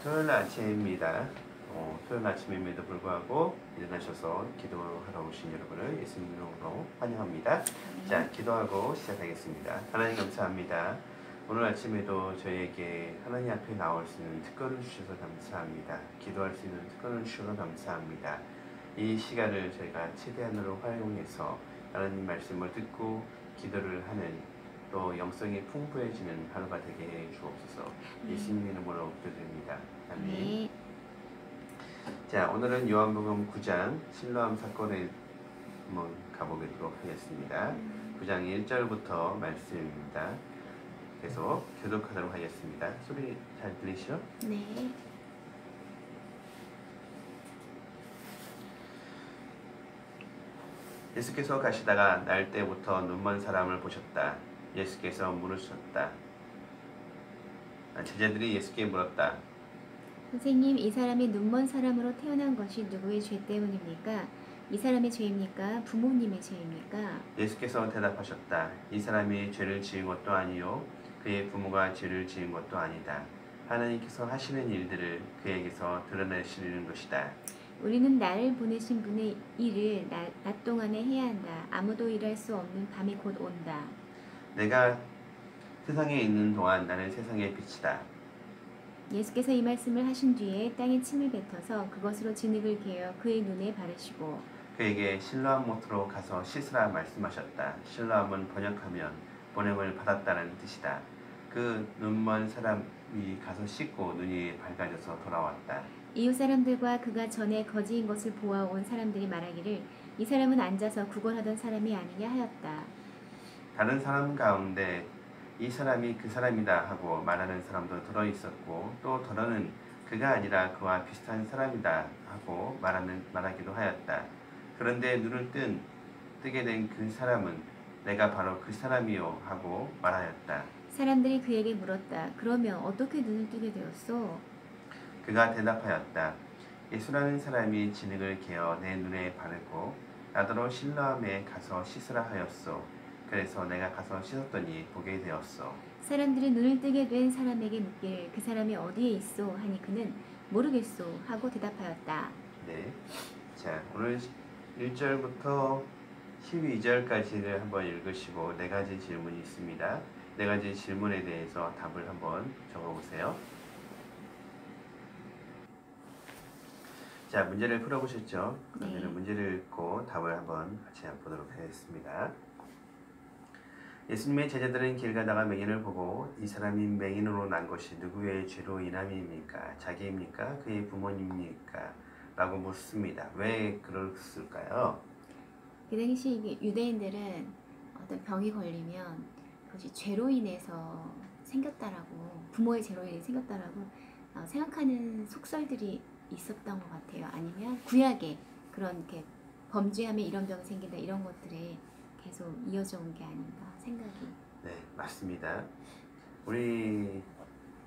토요일 아침입니다. 토요일 아침임에도 불구하고 일어나셔서 기도하러 오신 여러분을 예수님 이름으로 환영합니다. 자, 기도하고 시작하겠습니다. 하나님 감사합니다. 오늘 아침에도 저희에게 하나님 앞에 나올 수 있는 특권을 주셔서 감사합니다. 기도할 수 있는 특권을 주셔서 감사합니다. 이 시간을 저희가 최대한으로 활용해서 하나님 말씀을 듣고 기도를 하는 또 영성이 풍부해지는 하루가 되게 해 주옵소서. 예수님 이름으로 기도드립니다. 아멘. 네. 자, 오늘은 요한복음 9장 실로암 사건에 한번 가보도록 하겠습니다. 9장 1절부터 말씀입니다. 계속 교독하도록 하겠습니다. 소리 잘 들리시죠? 네. 예수께서 가시다가 날 때부터 눈먼 사람을 보셨다. 예수께서 물으셨다. 제자들이 예수께 물었다. 선생님, 이 사람이 눈먼 사람으로 태어난 것이 누구의 죄 때문입니까? 이 사람의 죄입니까? 부모님의 죄입니까? 예수께서 대답하셨다. 이 사람이 죄를 지은 것도 아니요 그의 부모가 죄를 지은 것도 아니다. 하나님께서 하시는 일들을 그에게서 드러내시는 것이다. 우리는 나를 보내신 분의 일을 낮 동안에 해야 한다. 아무도 일할 수 없는 밤이 곧 온다. 내가 세상에 있는 동안 나는 세상의 빛이다. 예수께서 이 말씀을 하신 뒤에 땅에 침을 뱉어서 그것으로 진흙을 개어 그의 눈에 바르시고 그에게 실로암 못으로 가서 씻으라 말씀하셨다. 실로암은 번역하면 보냄을 받았다는 뜻이다. 그 눈먼 사람이 가서 씻고 눈이 밝아져서 돌아왔다. 이웃 사람들과 그가 전에 거지인 것을 보아온 사람들이 말하기를 이 사람은 앉아서 구걸하던 사람이 아니냐 하였다. 다른 사람 가운데 이 사람이 그 사람이다 하고 말하는 사람도 들어있었고 또 더러는 그가 아니라 그와 비슷한 사람이다 하고 말하기도 하였다. 그런데 눈을 뜨게 된 그 사람은 내가 바로 그 사람이요 하고 말하였다. 사람들이 그에게 물었다. 그러면 어떻게 눈을 뜨게 되었소? 그가 대답하였다. 예수라는 사람이 진흙을 개어 내 눈에 바르고 나더러 실로암에 가서 씻으라 하였소. 그래서 내가 가서 씻었더니 보게 되었소. 사람들이 눈을 뜨게 된 사람에게 묻기를 그 사람이 어디에 있소? 하니 그는 모르겠소 하고 대답하였다. 네. 자, 오늘 1절부터 12절까지를 한번 읽으시고 네 가지 질문이 있습니다. 네 가지 질문에 대해서 답을 한번 적어보세요. 자, 문제를 풀어보셨죠? 그러면 네. 문제를 읽고 답을 한번 같이 보도록 하겠습니다. 예수님의 제자들은 길 가다가 맹인을 보고 이 사람이 맹인으로 난 것이 누구의 죄로 인함입니까? 자기입니까? 그의 부모님입니까? 라고 묻습니다. 왜 그랬을까요? 그 당시 유대인들은 어떤 병이 걸리면 그것이 죄로 인해서 생겼다라고 부모의 죄로 인해 생겼다라고 생각하는 속설들이 있었던 것 같아요. 아니면 구약에 그런 이렇게 범죄하면 이런 병이 생긴다 이런 것들에 계속 이어져 온 게 아닌가 생각이. 네, 맞습니다. 우리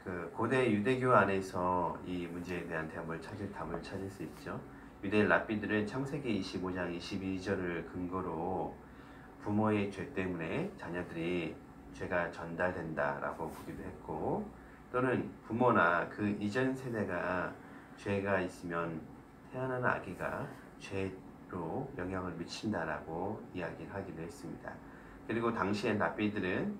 그 고대 유대교 안에서 이 문제에 대한 답을 찾을 수 있죠. 유대 랍비들은 창세기 25장 22절을 근거로 부모의 죄 때문에 자녀들이 죄가 전달된다라고 보기도 했고 또는 부모나 그 이전 세대가 죄가 있으면 태어나는 아기가 죄로 영향을 미친다라고 이야기를 하기도 했습니다. 그리고 당시의 랍비들은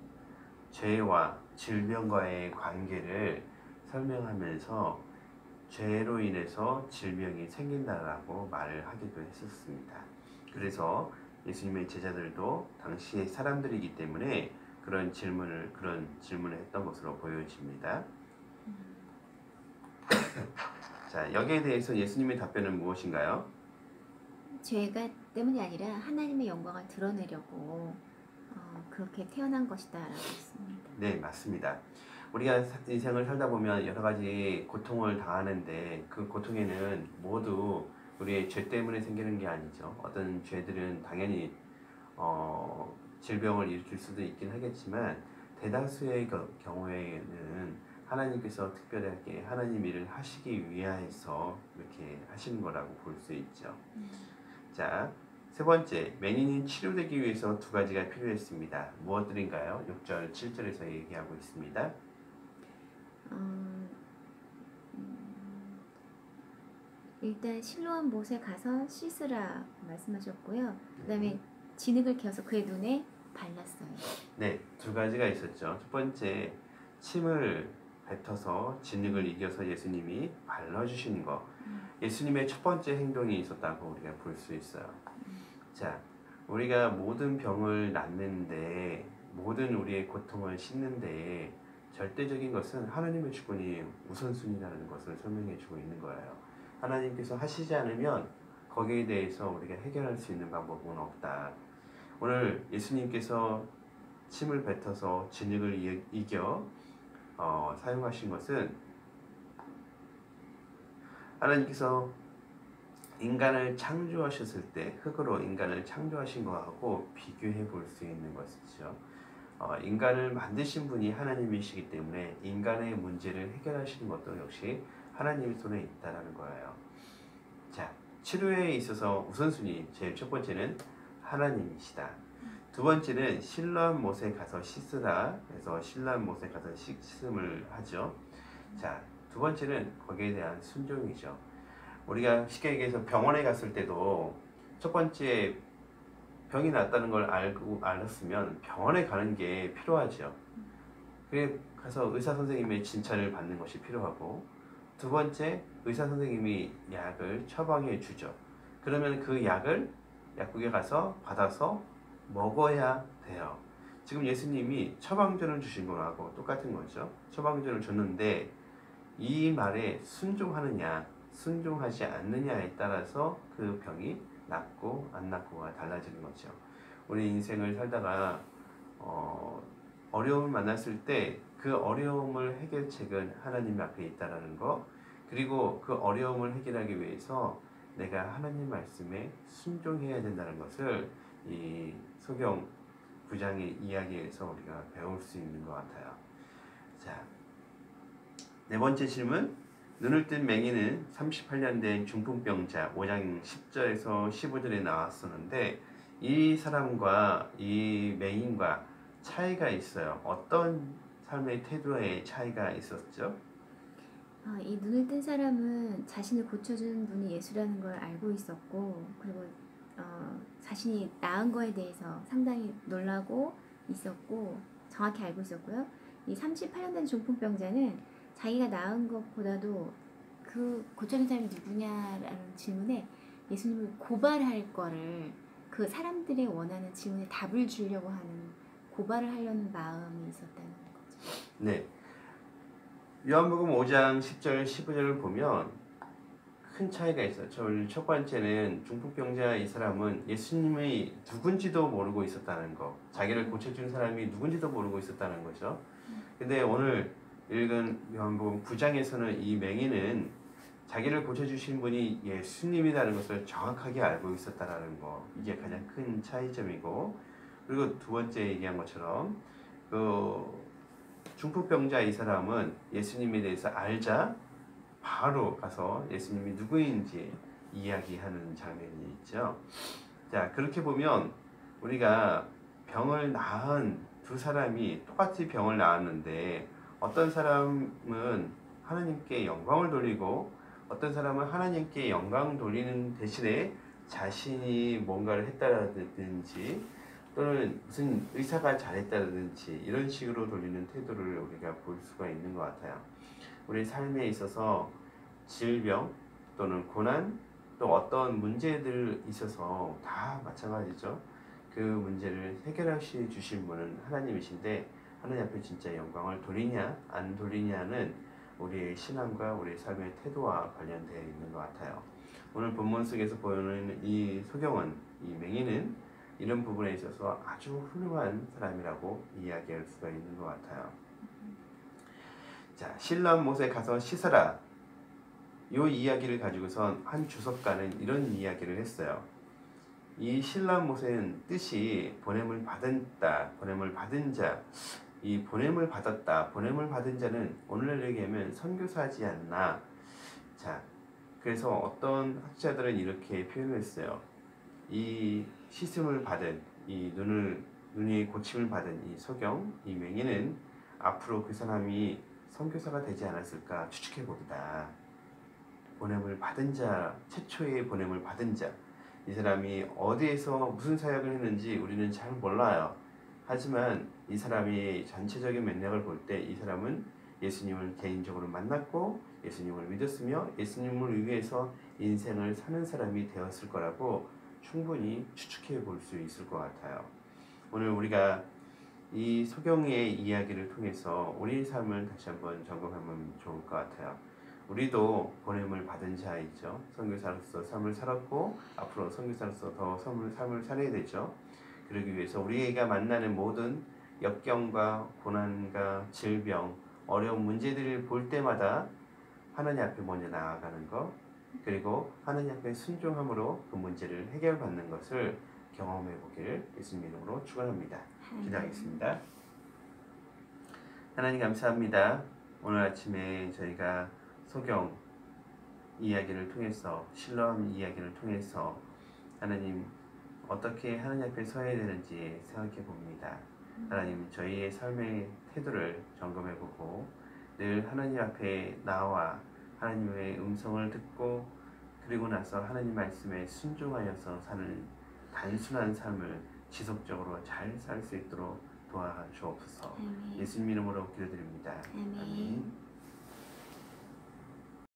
죄와 질병과의 관계를 설명하면서 죄로 인해서 질병이 생긴다라고 말을 하기도 했었습니다. 그래서 예수님의 제자들도 당시의 사람들이기 때문에 그런 질문을 했던 것으로 보여집니다. 자, 여기에 대해서 예수님의 답변은 무엇인가요? 죄가 때문이 아니라 하나님의 영광을 드러내려고 그렇게 태어난 것이다 라고 했습니다. 네, 맞습니다. 우리가 인생을 살다 보면 여러 가지 고통을 당하는데 그 고통에는 모두 우리의 죄 때문에 생기는 게 아니죠. 어떤 죄들은 당연히 질병을 일으킬 수도 있긴 하겠지만 대다수의 경우에는 하나님께서 특별하게 하나님 일을 하시기 위하여서 이렇게 하시는 거라고 볼 수 있죠. 자, 세 번째, 맹인이 치료되기 위해서 두 가지가 필요했습니다. 무엇들인가요? 6절, 7절에서 얘기하고 있습니다. 일단 실로암 못에 가서 씻으라 말씀하셨고요. 그다음에 진흙을 켜서 그의 눈에 발랐어요. 네, 두 가지가 있었죠. 첫 번째, 침을 뱉어서 진흙을 이겨서 예수님이 발라주신 거. 예수님의 첫 번째 행동이 있었다고 우리가 볼 수 있어요. 자, 우리가 모든 병을 낫는데, 모든 우리의 고통을 씻는데, 절대적인 것은 하나님의 주권이 우선순위라는 것을 설명해 주고 있는 거예요. 하나님께서 하시지 않으면 거기에 대해서 우리가 해결할 수 있는 방법은 없다. 오늘 예수님께서 침을 뱉어서 진흙을 이겨 사용하신 것은 하나님께서 인간을 창조하셨을 때 흙으로 인간을 창조하신 것하고 비교해 볼 수 있는 것이죠. 인간을 만드신 분이 하나님이시기 때문에 인간의 문제를 해결하시는 것도 역시 하나님의 손에 있다는 거예요. 자, 치료에 있어서 우선순위 제일 첫 번째는 하나님이시다. 두 번째는 실로암 못에 가서 씻으라. 그래서 실로암 못에 가서 씻음을 하죠. 자, 두 번째는 거기에 대한 순종이죠. 우리가 쉽게 얘기해서 병원에 갔을 때도 첫 번째 병이 났다는 걸 알았으면 병원에 가는 게 필요하죠. 그래 가서 의사 선생님의 진찰을 받는 것이 필요하고, 두 번째 의사 선생님이 약을 처방해 주죠. 그러면 그 약을 약국에 가서 받아서 먹어야 돼요. 지금 예수님이 처방전을 주신 거하고 똑같은 거죠. 처방전을 줬는데 이 말에 순종하느냐 순종하지 않느냐에 따라서 그 병이 낫고 안 낫고가 달라지는 거죠. 우리 인생을 살다가 어려움을 만났을 때 그 어려움을 해결책은 하나님 앞에 있다라는 거, 그리고 그 어려움을 해결하기 위해서 내가 하나님 말씀에 순종해야 된다는 것을 이 소경 9장의 이야기에서 우리가 배울 수 있는 것 같아요. 자, 네 번째 질문. 눈을 뜬 맹인은 38년 된 중풍병자 5장 10절에서 15절에 나왔었는데, 이 사람과 이 맹인과 차이가 있어요. 어떤 삶의 태도에 차이가 있었죠? 이 눈을 뜬 사람은 자신을 고쳐준 분이 예수라는 걸 알고 있었고, 그리고 자신이 나은 거에 대해서 상당히 놀라고 있었고 정확히 알고 있었고요. 이 38년 된 중풍병자는 자기가 나은 것보다도 그 고쳐준 사람이 누구냐라는 질문에 예수님을 고발할 거를, 그 사람들이 원하는 질문에 답을 주려고 하는, 고발을 하려는 마음이 있었다는 거죠. 네. 요한복음 5장 10절 15절을 보면 큰 차이가 있어요. 첫 번째는 중풍병자 이 사람은 예수님이 누군지도 모르고 있었다는 거, 자기를 고쳐준 사람이 누군지도 모르고 있었다는 거죠. 근데 오늘 읽은 요한복음 9장에서는 이 맹인은 자기를 고쳐주신 분이 예수님이라는 것을 정확하게 알고 있었다는 거, 이게 가장 큰 차이점이고, 그리고 두 번째 얘기한 것처럼 그 중풍병자 이 사람은 예수님에 대해서 알자 바로 가서 예수님이 누구인지 이야기하는 장면이 있죠. 자, 그렇게 보면 우리가 병을 낳은 두 사람이 똑같이 병을 낳았는데, 어떤 사람은 하나님께 영광을 돌리고 어떤 사람은 하나님께 영광 돌리는 대신에 자신이 뭔가를 했다라든지 또는 무슨 의사가 잘했다든지 이런 식으로 돌리는 태도를 우리가 볼 수가 있는 것 같아요. 우리 삶에 있어서 질병 또는 고난 또 어떤 문제들 있어서 다 마찬가지죠. 그 문제를 해결하시 주신 분은 하나님이신데, 하나님 앞에 진짜 영광을 돌리냐 안 돌리냐는 우리의 신앙과 우리의 삶의 태도와 관련되어 있는 것 같아요. 오늘 본문 속에서 보이는 이 소경은, 이 맹인은 이런 부분에 있어서 아주 훌륭한 사람이라고 이야기할 수가 있는 것 같아요. 자, 실로암 못에 가서 씻어라. 이 이야기를 가지고선 한 주석가는 이런 이야기를 했어요. 이 실로암 못은 뜻이 보냄을 받았다, 보냄을 받은 자. 이 보냄을 받았다, 보냄을 받은 자는 오늘날 얘기하면 선교사지 않나. 자, 그래서 어떤 학자들은 이렇게 표현했어요. 이 씻음을 받은, 이 눈이 고침을 받은 이 소경, 이 맹인은 앞으로 그 사람이 선교사가 되지 않았을까 추측해 봅니다. 보냄을 받은 자, 최초의 보냄을 받은 자, 이 사람이 어디에서 무슨 사역을 했는지 우리는 잘 몰라요. 하지만 이 사람이 전체적인 맥락을 볼 때 이 사람은 예수님을 개인적으로 만났고 예수님을 믿었으며 예수님을 위해서 인생을 사는 사람이 되었을 거라고 충분히 추측해 볼 수 있을 것 같아요. 오늘 우리가 이 소경의 이야기를 통해서 우리의 삶을 다시 한번 점검하면 좋을 것 같아요. 우리도 보냄을 받은 자이죠. 선교사로서 삶을 살았고 앞으로 선교사로서 더 삶을 살아야 되죠. 그러기 위해서 우리가 만나는 모든 역경과 고난과 질병, 어려운 문제들을 볼 때마다 하나님 앞에 먼저 나아가는 것, 그리고 하나님 앞에 순종함으로 그 문제를 해결받는 것을 경험해 보기를 예수님 이름으로 축원합니다. 기도하겠습니다. 하나님 감사합니다. 오늘 아침에 저희가 소경 이야기를 통해서 신뢰함 이야기를 통해서 하나님 어떻게 하나님 앞에 서야 되는지 생각해 봅니다. 하나님 저희의 삶의 태도를 점검해 보고 늘 하나님 앞에 나와 하나님의 음성을 듣고 그리고 나서 하나님 말씀에 순종하여서 사는 단순한 삶을 지속적으로 잘 살 수 있도록 도와주옵소서. 예수님 이름으로 기도드립니다. 아멘.